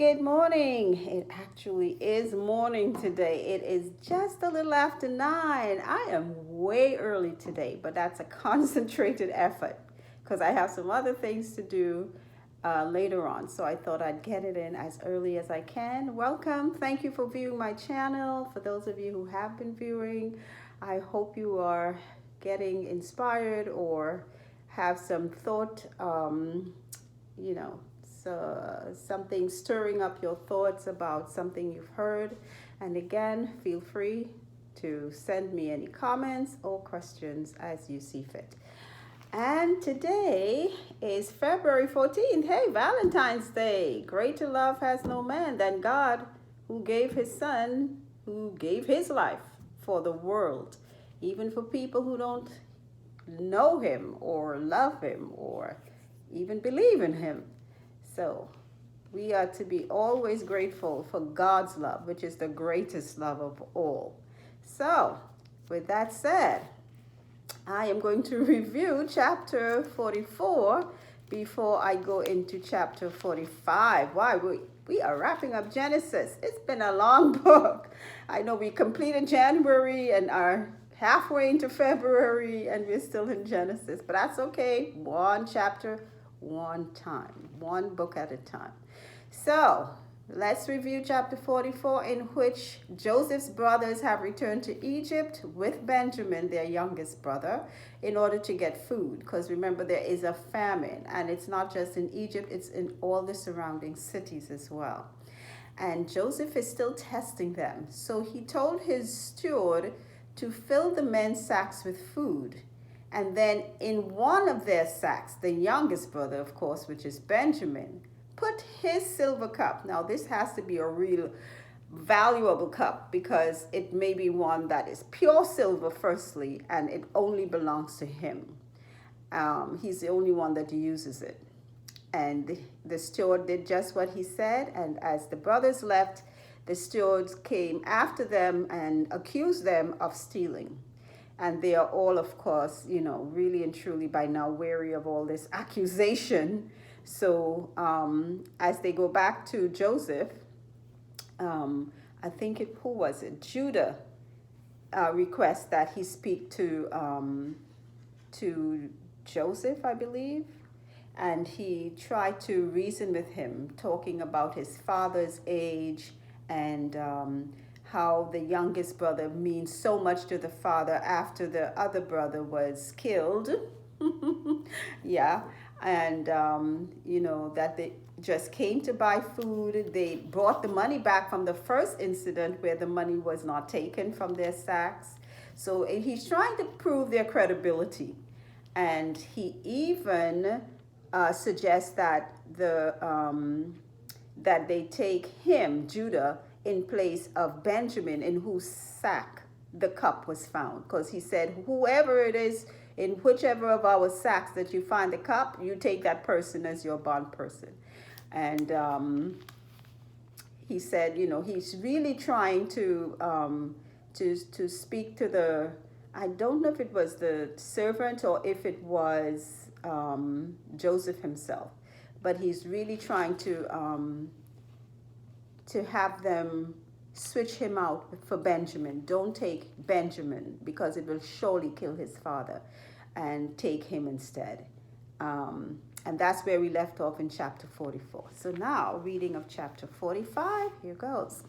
Good morning. It actually is morning today. It is just a little after 9. I am way early today, but that's a concentrated effort because I have some other things to do later on. So I thought I'd get it in as early as I can. Welcome. Thank you for viewing my channel. For those of you who have been viewing, I hope you are getting inspired or have some thought, you know, something stirring up your thoughts about something you've heard. And again, feel free to send me any comments or questions as you see fit. And today is February 14th. Hey, Valentine's Day. Greater love has no man than God, who gave his son, who gave his life for the world, even for people who don't know him or love him or even believe in him. So we are to be always grateful for God's love, which is the greatest love of all. So, with that said, I am going to review chapter 44 before I go into chapter 45. Why? We are wrapping up Genesis. It's been a long book. I know we completed January and are halfway into February and we're still in Genesis, but that's okay. One chapter, one time, one book at a time. So let's review chapter 44, in which Joseph's brothers have returned to Egypt with Benjamin, their youngest brother, in order to get food. Because remember, there is a famine, and it's not just in Egypt, it's in all the surrounding cities as well. And Joseph is still testing them. So he told his steward to fill the men's sacks with food. And then in one of their sacks, the youngest brother, of course, which is Benjamin, put his silver cup. Now, this has to be a real valuable cup because it may be one that is pure silver, firstly, and it only belongs to him. He's the only one that uses it. And the steward did just what he said. And as the brothers left, the stewards came after them and accused them of stealing. And they are all, of course, really and truly by now wary of all this accusation. So as they go back to Joseph, I think who was it? Judah requests that he speak to Joseph, I believe. And he tried to reason with him, talking about his father's age and how the youngest brother means so much to the father after the other brother was killed. Yeah. And, that they just came to buy food. They brought the money back from the first incident where the money was not taken from their sacks. So he's trying to prove their credibility. And he even suggests that that they take him, Judah, in place of Benjamin, in whose sack the cup was found. Because he said, whoever it is, in whichever of our sacks that you find the cup, you take that person as your bond person. And he said, he's really trying to speak to the, I don't know if it was the servant or if it was Joseph himself, but he's really trying to have them switch him out for Benjamin. Don't take Benjamin because it will surely kill his father, and take him instead. And that's where we left off in chapter 44. So now, reading of chapter 45, here goes.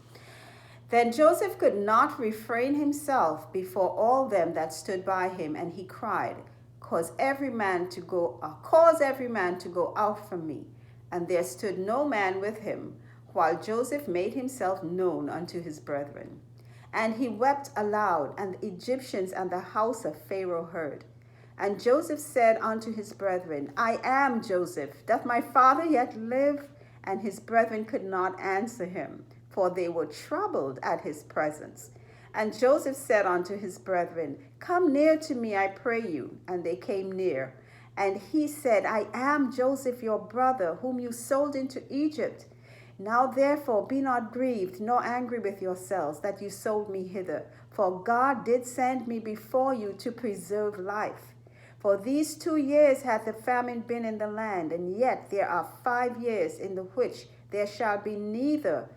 Then Joseph could not refrain himself before all them that stood by him, and he cried, cause every man to go out from me. And there stood no man with him, while Joseph made himself known unto his brethren. And he wept aloud, and the Egyptians and the house of Pharaoh heard. And Joseph said unto his brethren, I am Joseph. Doth my father yet live? And his brethren could not answer him, for they were troubled at his presence. And Joseph said unto his brethren, Come near to me, I pray you. And they came near. And he said, I am Joseph your brother, whom you sold into Egypt. Now therefore be not grieved, nor angry with yourselves, that you sold me hither. For God did send me before you to preserve life. For these 2 years hath the famine been in the land, and yet there are 5 years in the which there shall neither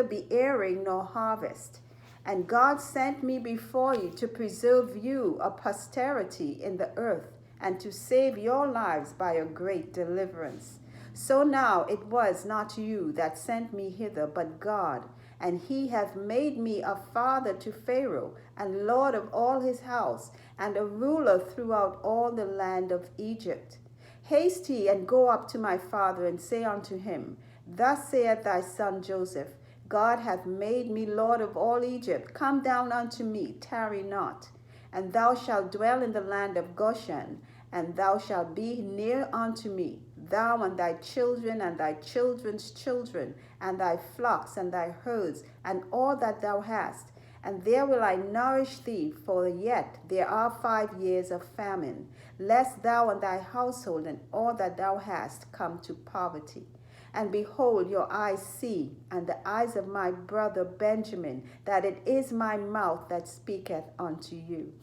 be airing nor harvest. And God sent me before you to preserve you a posterity in the earth, and to save your lives by a great deliverance. So now it was not you that sent me hither, but God. And he hath made me a father to Pharaoh, and lord of all his house, and a ruler throughout all the land of Egypt. Haste ye, and go up to my father, and say unto him, Thus saith thy son Joseph, God hath made me lord of all Egypt. Come down unto me, tarry not. And thou shalt dwell in the land of Goshen, and thou shalt be near unto me, thou and thy children and thy children's children, and thy flocks and thy herds, and all that thou hast. And there will I nourish thee, for yet there are 5 years of famine, lest thou and thy household and all that thou hast come to poverty. And behold, your eyes see, and the eyes of my brother Benjamin, that it is my mouth that speaketh unto you.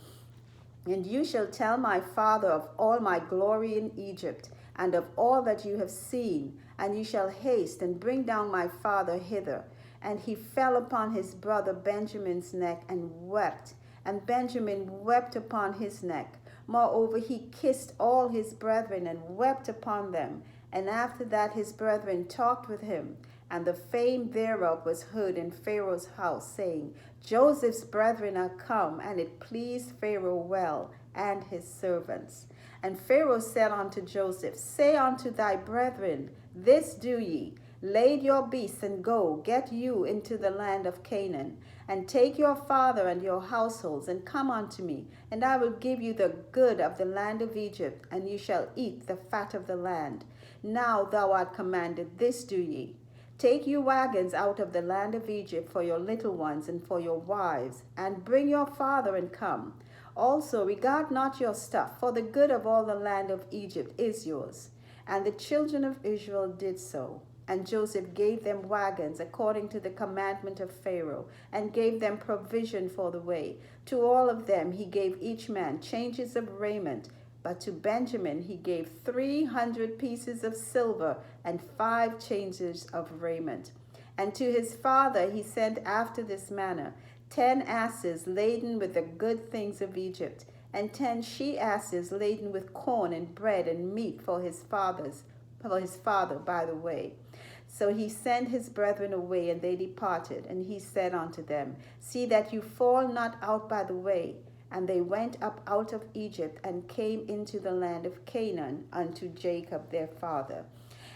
And you shall tell my father of all my glory in Egypt, and of all that you have seen, and you shall haste and bring down my father hither. And he fell upon his brother Benjamin's neck and wept, and Benjamin wept upon his neck. Moreover, he kissed all his brethren and wept upon them. And after that his brethren talked with him, and the fame thereof was heard in Pharaoh's house, saying, Joseph's brethren are come, and it pleased Pharaoh well, and his servants. And Pharaoh said unto Joseph, Say unto thy brethren, This do ye, lade your beasts, and go, get you into the land of Canaan, and take your father and your households, and come unto me, and I will give you the good of the land of Egypt, and you shall eat the fat of the land. Now thou art commanded, this do ye. Take you wagons out of the land of Egypt for your little ones and for your wives, and bring your father and come. Also regard not your stuff, for the good of all the land of Egypt is yours. And the children of Israel did so. And Joseph gave them wagons according to the commandment of Pharaoh, and gave them provision for the way. To all of them he gave each man changes of raiment, but to Benjamin he gave 300 pieces of silver and 5 changes of raiment. And to his father he sent after this manner 10 asses laden with the good things of Egypt, and 10 she-asses laden with corn and bread and meat for his father by the way. So he sent his brethren away, and they departed. And he said unto them, See that you fall not out by the way. And they went up out of Egypt, and came into the land of Canaan unto Jacob their father,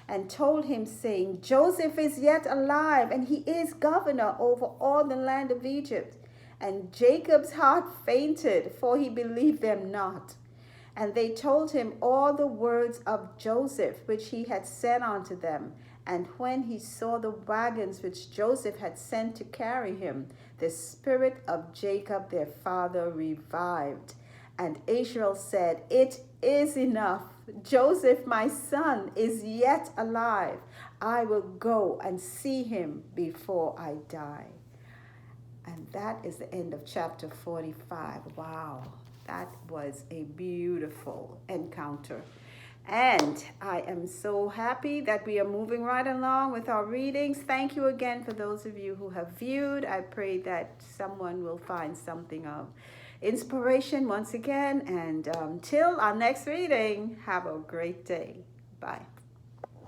and told him, saying, Joseph is yet alive, and he is governor over all the land of Egypt. And Jacob's heart fainted, for he believed them not. And they told him all the words of Joseph, which he had said unto them. And when he saw the wagons which Joseph had sent to carry him, the spirit of Jacob their father revived. And Israel said, It is enough. Joseph my son is yet alive. I will go and see him before I die. And that is the end of chapter 45. Wow, that was a beautiful encounter. And I am so happy that we are moving right along with our readings. Thank you again for those of you who have viewed. I pray that someone will find something of inspiration once again. And till our next reading, have a great day. Bye.